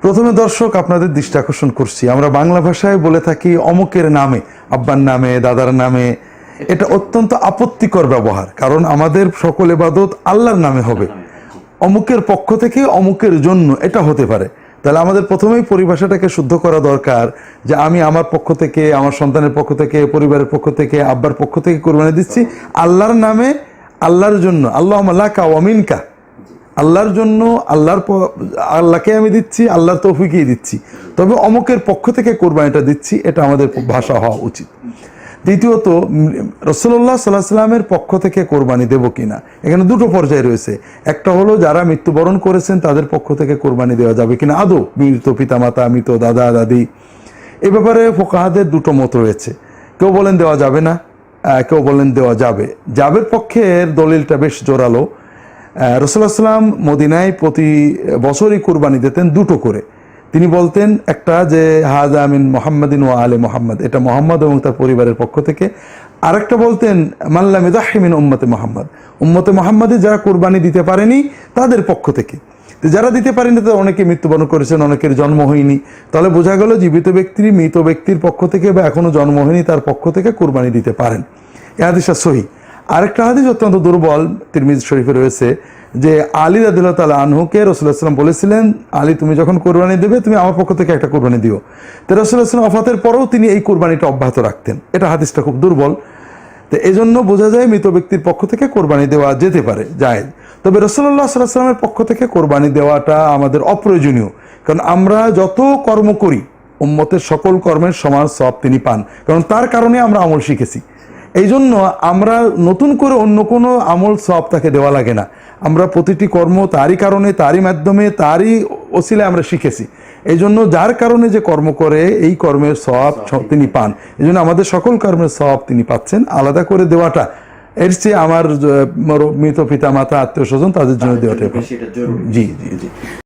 প্রথমে দর্শক আপনাদের দৃষ্টি আকর্ষণ করছি, আমরা বাংলা ভাষায় বলে থাকি অমুকের নামে, আব্বার নামে, দাদার নামে। এটা অত্যন্ত আপত্তিকর ব্যবহার, কারণ আমাদের সকল ইবাদত আল্লাহর নামে হবে। অমুকের পক্ষ থেকে, অমুকের জন্য এটা হতে পারে। তাহলে আমাদের প্রথমেই পরিভাষাটাকে শুদ্ধ করা দরকার যে আমি আমার পক্ষ থেকে, আমার সন্তানের পক্ষ থেকে, পরিবারের পক্ষ থেকে, আব্বার পক্ষ থেকে কুরবানি দিচ্ছি আল্লাহর নামে, আল্লাহর জন্য। আল্লাহুম্মা লাকা ওয়া মিনকা, আল্লাহর জন্য, আল্লাহকে আমি দিচ্ছি, আল্লাহর তৌফিকেই দিচ্ছি। তবে অমুকের পক্ষ থেকে কোরবানিটা দিচ্ছি, এটা আমাদের ভাষা হওয়া উচিত। দ্বিতীয়ত, রাসূলুল্লাহ সাল্লাল্লাহু আলাইহি ওয়াসাল্লামের পক্ষ থেকে কোরবানি দেব কিনা, এখানে দুটো পর্যায় রয়েছে। একটা হলো যারা মৃত্যুবরণ করেছেন তাদের পক্ষ থেকে কোরবানি দেওয়া যাবে কিনা আদৌ, মৃত পিতামাতা, মৃত দাদা দাদি। এ ব্যাপারে ফুকাহাদের দুটো মত রয়েছে। কেউ বলেন দেওয়া যাবে না, কেউ বলেন দেওয়া যাবে। যাবের পক্ষের দলিলটা বেশ জোরালো। রাসূলুল্লাহ সাল্লাম মদিনায় প্রতি বছরই কুরবানি দিতেন দুটো করে। তিনি বলতেন একটা যে হাযা মিন মুহাম্মাদিন ওয়া আলে মুহাম্মদ, এটা মুহাম্মদ এবং তার পরিবারের পক্ষ থেকে। আরেকটা বলতেন মান লাম ইযাহি মিন উম্মতি মুহাম্মদ, উম্মতে মুহাম্মাদে যারা কুরবানি দিতে পারেনি তাদের পক্ষ থেকে। তো যারা দিতে পারেনি তাদের অনেকে মৃত্যুবরণ করেছেন, অনেকের জন্ম হয়নি। তাহলে বোঝা গেল জীবিত ব্যক্তির মৃত ব্যক্তির পক্ষ থেকে বা এখনো জন্ম হয়নি তার পক্ষ থেকে কুরবানি দিতে পারেন। এই হাদিসটা সহিহ। আরেকটা হাদিস অত্যন্ত দুর্বল, তিরমিজি শরীফে রয়েছে, যে আলী রাদিয়াল্লাহু তাআলা আনহুকে রাসূলুল্লাহ সাল্লাল্লাহু আলাইহি ওয়াসাল্লাম বলেছিলেন, আলী তুমি যখন কুরবানি দেবে তুমি আমার পক্ষ থেকে একটা কুরবানি দিও। তো রাসূলুল্লাহ সাল্লাল্লাহু আলাইহি ওয়াসাল্লাম ওফাতের পরেও তিনি এই কুরবানিটা অব্যাহত রাখতেন। এটা হাদিসটা খুব দুর্বল। তো এই জন্য বোঝা যায় মৃত ব্যক্তির পক্ষ থেকে কোরবানি দেওয়া যেতে পারে, জায়েজ। তবে রাসূলুল্লাহ সাল্লাল্লাহু আলাইহি ওয়াসাল্লামের পক্ষ থেকে কোরবানি দেওয়াটা আমাদের অপ্রয়োজনীয়, কারণ আমরা যত কর্ম করি উম্মতের সকল কর্মের সমান সওয়াব তিনি পান, কারণ তার কারণে আমরা আমল শিখেছি। এই জন্য আমরা নতুন করে অন্য কোনো আমল সওয়াব তাকে দেওয়া লাগে না। আমরা প্রতিটি কর্ম তারই কারণে, তারই মাধ্যমে, তারই ওসিলায় আমরা শিখেছি। এই জন্য যার কারণে যে কর্ম করে এই কর্মের সওয়াব তিনি পান। এই জন্য আমাদের সকল কর্মের সওয়াব তিনি পাচ্ছেন। আলাদা করে দেওয়াটা, এর চেয়ে আমার মৃত পিতা মাতা, আত্মীয় স্বজন তাদের জন্য দেওয়াটা, জি জি জি।